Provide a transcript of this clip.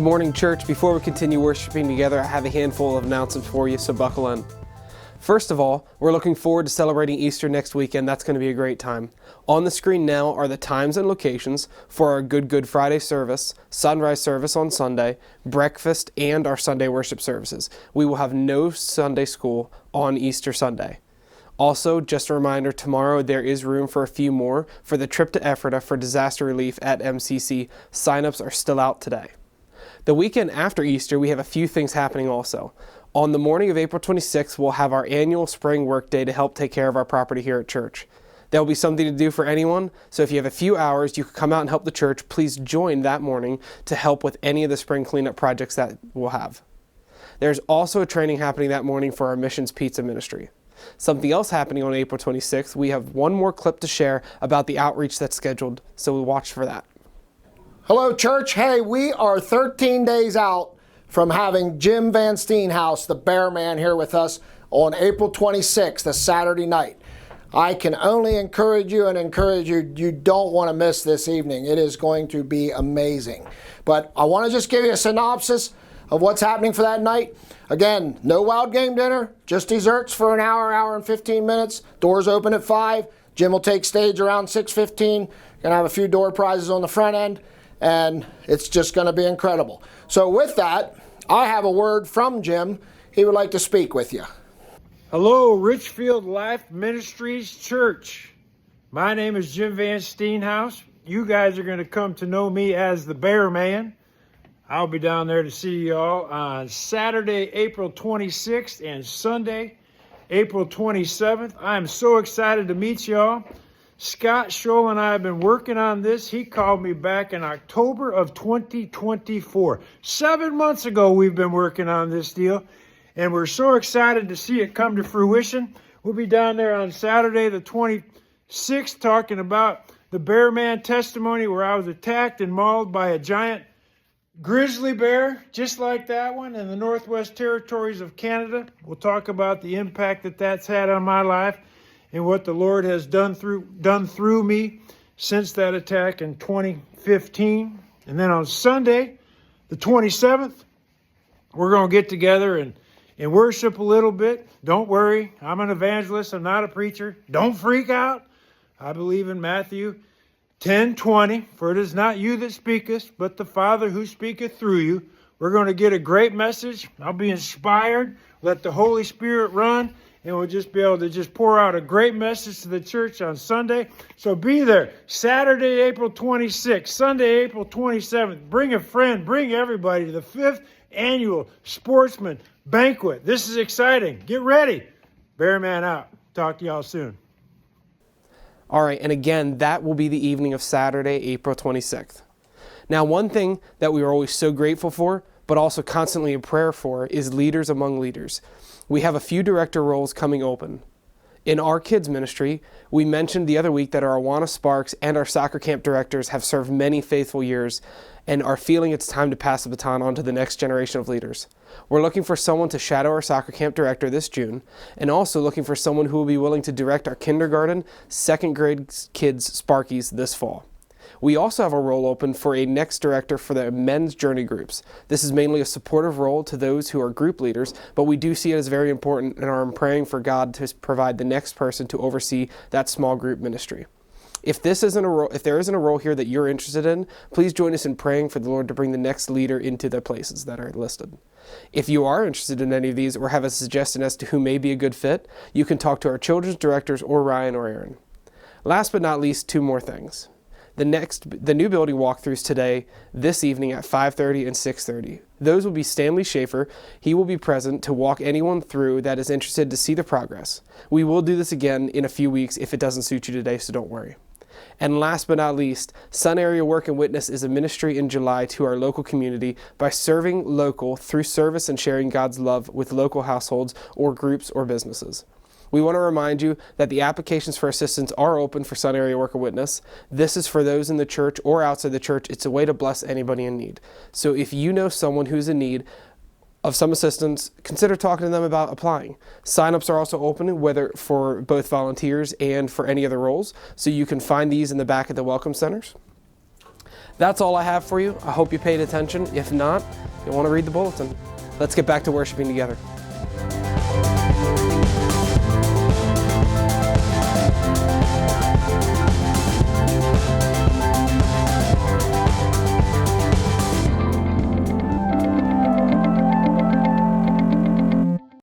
morning, church. Before we continue worshiping together, I have a handful of announcements for you, so buckle in. First of all, we're looking forward to celebrating Easter next weekend. That's going to be a great time. On the screen now are the times and locations for our Good Friday service, sunrise service on Sunday, breakfast, and our Sunday worship services. We will have no Sunday school on Easter Sunday. Also, just a reminder, tomorrow there is room for a few more for the trip to Ephrata for disaster relief at MCC. Sign-ups are still out today. The weekend after Easter, we have a few things happening also. On the morning of April 26th, we'll have our annual spring work day to help take care of our property here at church. There will be something to do for anyone, so if you have a few hours, you can come out and help the church. Please join that morning to help with any of the spring cleanup projects that we'll have. There's also a training happening that morning for our Missions Pizza Ministry. Something else happening on April 26th, we have one more clip to share about the outreach that's scheduled, so we'll watch for that. Hello, church. Hey, we are 13 days out from having Jim Van Steenhouse, the Bear Man, here with us on April 26th, a Saturday night. I can only encourage you, you don't want to miss this evening. It is going to be amazing. But I want to just give you a synopsis of what's happening for that night. Again, no wild game dinner, just desserts for an hour and 15 minutes. Doors open at 5. Jim will take stage around 6:15. Gonna have a few door prizes on the front end, and it's just going to be incredible. So with that, I have a word from Jim. He would like to speak with you. Hello, Richfield Life Ministries Church. My name is Jim Van Steenhouse. You guys are going to come to know me as the Bear Man. I'll be down there to see y'all on Saturday, April 26th and Sunday, April 27th. I'm so excited to meet y'all. Scott Scholl and I have been working on this. He called me back in October of 2024. 7 months ago, we've been working on this deal, and we're so excited to see it come to fruition. We'll be down there on Saturday, the 26th, talking about the Bear Man testimony where I was attacked and mauled by a giant grizzly bear, just like that one, in the Northwest Territories of Canada. We'll talk about the impact that that's had on my life and what the Lord has done through me since that attack in 2015. And then on Sunday, the 27th, we're going to get together and worship a little bit. Don't worry, I'm an evangelist, I'm not a preacher. Don't freak out. I believe in Matthew 10:20, for it is not you that speaketh, but the Father who speaketh through you. We're going to get a great message. I'll be inspired. Let the Holy Spirit run, and we'll just be able to just pour out a great message to the church on Sunday. So be there. Saturday, April 26th, Sunday, April 27th. Bring a friend. Bring everybody to the 5th Annual Sportsman Banquet. This is exciting. Get ready. Bear Man out. Talk to y'all soon. All right, and again, that will be the evening of Saturday, April 26th. Now, one thing that we are always so grateful for, but also constantly in prayer for, is leaders among leaders. We have a few director roles coming open. In our kids ministry, we mentioned the other week that our Awana Sparks and our soccer camp directors have served many faithful years and are feeling it's time to pass the baton on to the next generation of leaders. We're looking for someone to shadow our soccer camp director this June, and also looking for someone who will be willing to direct our kindergarten, second grade kids Sparkies this fall. We also have a role open for a next director for the men's journey groups. This is mainly a supportive role to those who are group leaders, but we do see it as very important and are praying for God to provide the next person to oversee that small group ministry. If there isn't a role here that you're interested in, please join us in praying for the Lord to bring the next leader into the places that are listed. If you are interested in any of these or have a suggestion as to who may be a good fit, you can talk to our children's directors or Ryan or Aaron. Last but not least, 2 more things. The new building walkthroughs today, this evening at 5:30 and 6:30. Those will be Stanley Schaefer. He will be present to walk anyone through that is interested to see the progress. We will do this again in a few weeks if it doesn't suit you today, so don't worry. And last but not least, Sun Area Work and Witness is a ministry in July to our local community by serving local through service and sharing God's love with local households or groups or businesses. We want to remind you that the applications for assistance are open for Sun Area Work and Witness. This is for those in the church or outside the church. It's a way to bless anybody in need. So if you know someone who's in need of some assistance, consider talking to them about applying. Sign-ups are also open, whether for both volunteers and for any other roles, so you can find these in the back of the welcome centers. That's all I have for you. I hope you paid attention. If not, you'll want to read the bulletin. Let's get back to worshiping together.